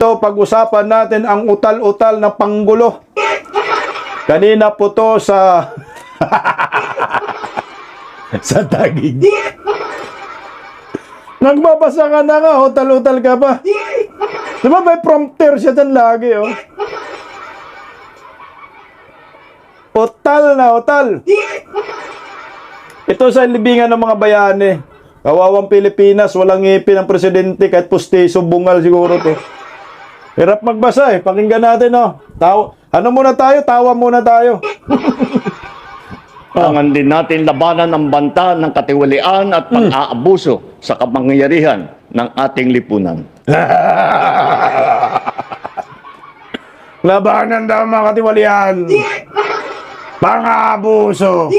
So, pag-usapan natin ang utal-utal na panggulo. Kanina po to sa sa Taguig. Nagbabasa ka na nga, utal-utal ka pa. Diba may prompter siya dyan lagi, oh. Utal na utal. Ito sa libingan ng mga bayani. Kawawang Pilipinas, walang ngipin ang presidente, kahit pustiso, bungal siguro to. Hirap magbasa eh. Pakinggan natin, oh. Ano muna tayo? Tawa muna tayo. Kailangan din natin labanan ang banta ng katiwalian at pang-aabuso sa kapangyarihan ng ating lipunan. Labanan daw mga katiwalian. Pang-aabuso.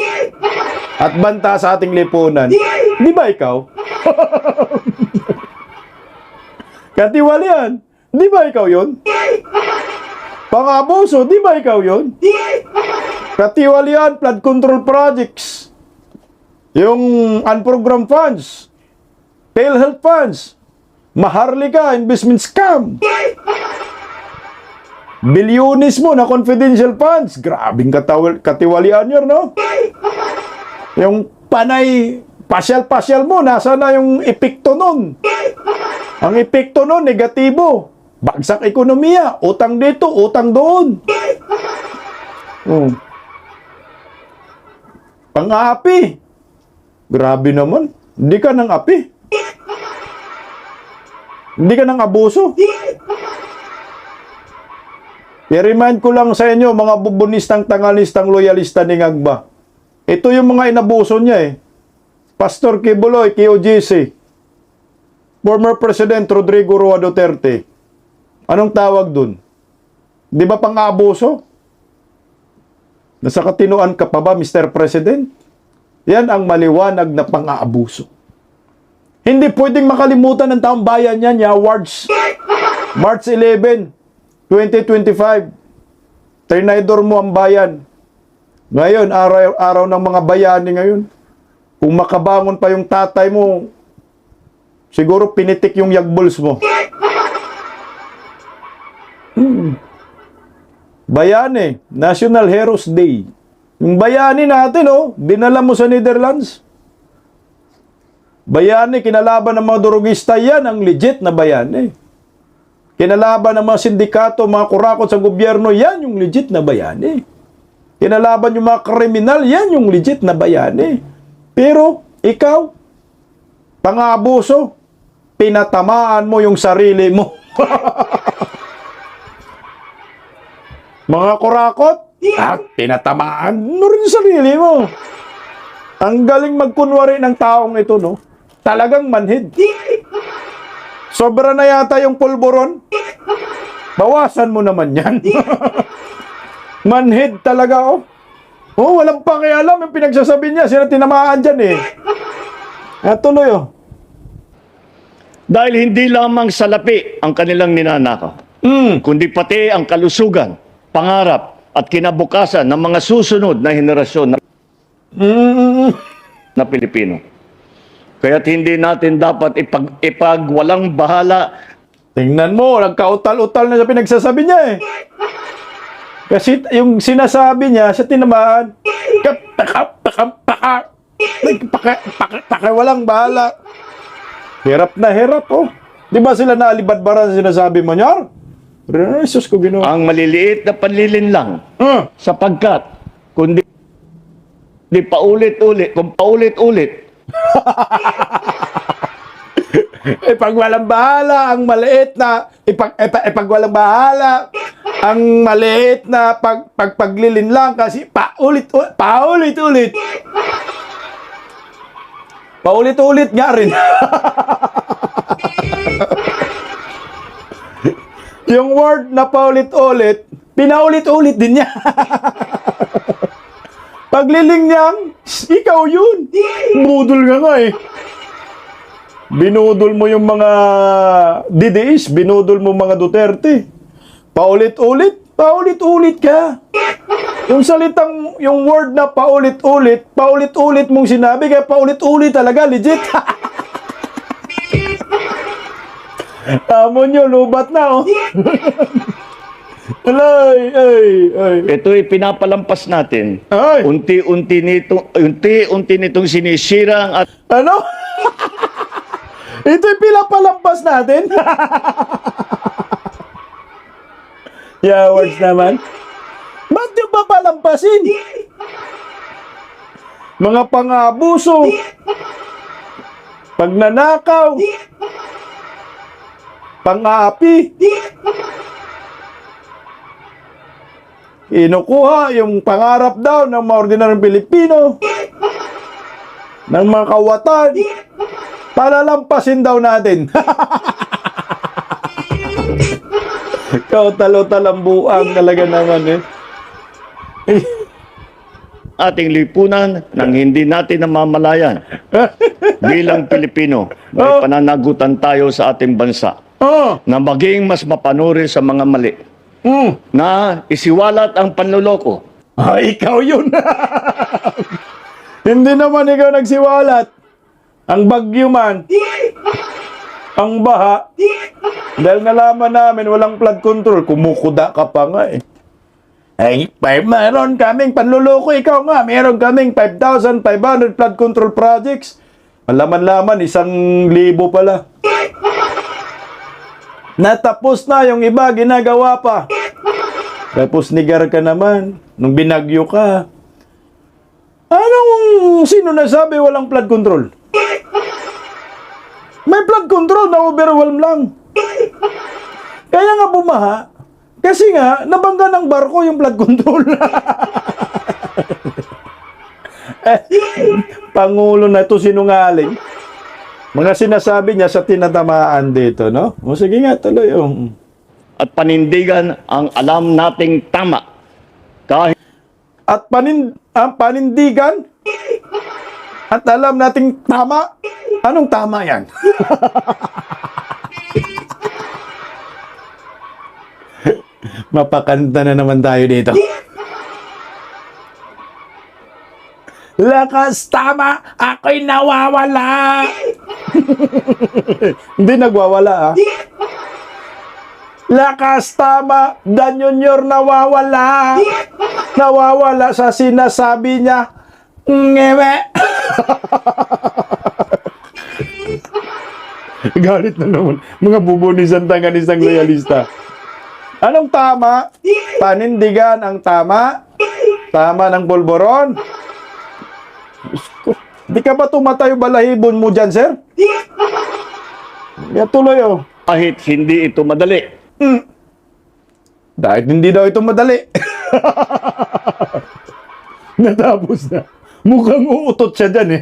At banta sa ating lipunan. Di ba ikaw? Katiwalian. Di ba ikaw yun? Pang-abuso. Di ba ikaw yun? Katiwalian, flood control projects. Yung unprogrammed funds. PhilHealth funds. Maharlika, investment scam. Bilyonis mo na confidential funds. Grabing katiwalian yun, no? Yung panay, pasyal-pasyal mo, nasa na yung epekto nun? Ang epekto nun, negatibo. Bagsak ekonomiya, utang dito, utang doon. Pang-api. Grabe naman. Hindi ka ng api. Hindi ka ng abuso. I-remind ko lang sa inyo, mga bubunistang, tangalistang, loyalista ni Ngagba. Ito yung mga inabuso niya eh. Pastor Kibuloy, KOJC. Former President Rodrigo Roa Duterte. Anong tawag dun? Di ba pang-abuso? Nasa katinuan ka pa ba, Mr. President? Yan ang maliwanag na pang-aabuso. Hindi pwedeng makalimutan ng taong bayan yan, ya awards. March 11, 2025. Trinidor mo ang bayan. Ngayon, araw ng mga bayani ngayon. Kung makabangon pa yung tatay mo, siguro pinitik yung yagbuls mo. Bayani, National Heroes Day. Yung bayani natin, oh, dinala mo sa Netherlands. Bayani, kinalaban ng mga durugista, yan ang legit na bayani. Kinalaban ng mga sindikato, mga kurakot sa gobyerno, yan yung legit na bayani. Kinalaban yung mga kriminal, yan yung legit na bayani. Pero, ikaw, pang-aabuso, pinatamaan mo yung sarili mo. Mga kurakot, pinatamaan mo rin yung sarili mo. Ang galing magkunwari ng taong ito, no? Talagang manhid. Sobra na yata yung pulburon. Bawasan mo naman yan. Manhid talaga, oh. Oh, walang pakialam yung pinagsasabi niya. Sila tinamaan dyan, eh. Tuloy, oh. Dahil hindi lamang salapi ang kanilang ninanakaw, kundi pati ang kalusugan, pangarap at kinabukasan ng mga susunod na henerasyon na Pilipino. Kaya't hindi natin dapat ipagwalang bahala. Tingnan mo, nagkautal-utal na sa pinagsasabi niya, eh. Kasi yung sinasabi niya sa tinamaan, walang bahala. Hirap na hirap, oh. Di ba sila naalibadbara sa sinasabi mo niya? Jesus ko ginawa. Ang maliliit na panlilinlang sapagkat kung paulit-ulit, Pag walang bahala, ang maliit na pag walang bahala, ang maliit na paglilinlang kasi paulit-ulit nga rin. Yung word na paulit-ulit, pinaulit-ulit din niya. Pagliling niyang, ikaw yun. Budol nga eh. Binudol mo yung mga DDS, binudol mo mga Duterte. Paulit-ulit ka. Yung salitang, yung word na paulit-ulit mong sinabi, kaya paulit-ulit talaga, legit. Amo nyo, lubat na, oh. Alay, ay. Ito'y pinapalampas natin. Ay. Unti-unti nitong sinisira ang Ano? Ito'y pinapalampas natin? Yawards naman. Ba't nyo ba palampasin? Mga pang-abuso, pagnanakaw, pang-aapi, inukuha yung pangarap daw ng mga ordinaryong Pilipino, ng mga kawatan, palalampasin daw natin. Talo-talambuang talaga naman eh. ating lipunan nang hindi natin namamalayan. Bilang Pilipino, may Oh. pananagutan tayo sa ating bansa Oh. na maging mas mapanuri sa mga mali, na isiwalat ang panloloko. Ikaw yun. Hindi naman ikaw nagsiwalat. Ang bagyo man, ang baha, dahil nalaman namin walang flood control, kumukuda ka pa nga eh. Ay, meron kaming panluloko, ikaw nga, meron kaming 5,500 flood control projects. Malaman-laman, 1,000 pala. Natapos na yung iba, ginagawa pa. Tapos nigar ka naman, nung binagyo ka. Sino nasabi walang flood control? May flood control, na-overwhelm lang. Kaya nga bumaha, kasi nga, nabangga ng barko yung flood control. Pangulo na to sinungaling. Mga sinasabi niya sa tinatamaan dito, no? O sige nga, tuloy. Oh. At panindigan ang alam nating tama. Kahit At panindigan at alam nating tama. Anong tama yan? Mapakanta na naman tayo dito. Lakas tama, ako'y nawawala. Hindi nagwawala, ah. Lakas tama, Danyonyor nawawala. Nawawala sa sinasabi niya. Ngewe. Galit na naman. Mga bubunisan tanganisang loyalista. Anong tama? Panindigan ang tama? Tama ng polboron? Di ka ba tumatayo balahibon mo dyan, sir? Yan tuloy, oh. kahit hindi ito madali. Dahil hindi daw ito madali. Natapos na. Mukhang uutot siya dyan, eh.